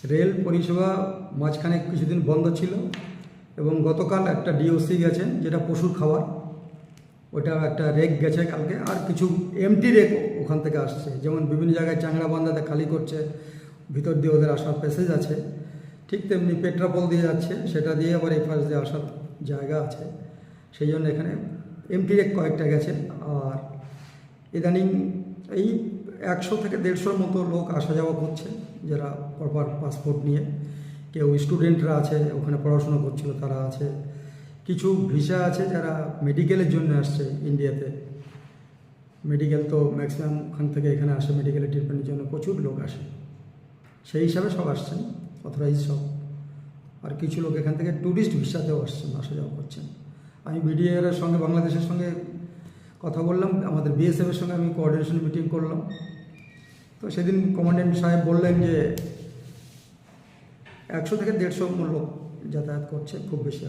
Rail পরিষেবা মাঝখানে কিছুদিন বন্ধ ছিল এবং গতকাল একটা ডিওসি গেছে, যেটা পশুর খাবার, ওটা একটা রেক গেছে কালকে, আর কিছু এমটি রেক ওখান থেকে আসছে। যেমন বিভিন্ন জায়গায় চাংড়া বান্ধাতে খালি করছে, ভিতর দিয়ে ওদের আসার প্যাসেজ আছে, ঠিক তেমনি পেট্রাপোল দিয়ে যাচ্ছে, সেটা দিয়ে আবার এই পাশ দিয়ে আসার জায়গা আছে। সেই জন্য এখানে এমটি রেক কয়েকটা গেছে। আর ইদানিং এই 100 থেকে 150 মতো লোক আসা যাওয়া করছে, যারা প্রপার পাসপোর্ট নিয়ে। কেউ স্টুডেন্টরা আছে, ওখানে পড়াশোনা করছিল, তারা আছে। কিছু ভিসা আছে যারা মেডিকেলের জন্য আসছে ইন্ডিয়াতে। মেডিকেল তো ম্যাক্সিমাম ওখান থেকে এখানে আসে, মেডিকেলের ট্রিটমেন্টের জন্য প্রচুর লোক আসে। সেই হিসাবে সব আসছেন, অথরাইজ সব। আর কিছু লোক এখান থেকে ট্যুরিস্ট ভিসাতেও আসছেন, আসা যাওয়া করছেন। আমি বিডিআর এর সঙ্গে, বাংলাদেশের সঙ্গে কথা বললাম, আমাদের বিএসএফের সঙ্গে আমি কোঅর্ডিনেশন মিটিং করলাম। তো সেদিন কমান্ড্যান্ট সাহেব বললেন যে 100 থেকে 150 লোক যাতায়াত করছে, খুব বেশি এখন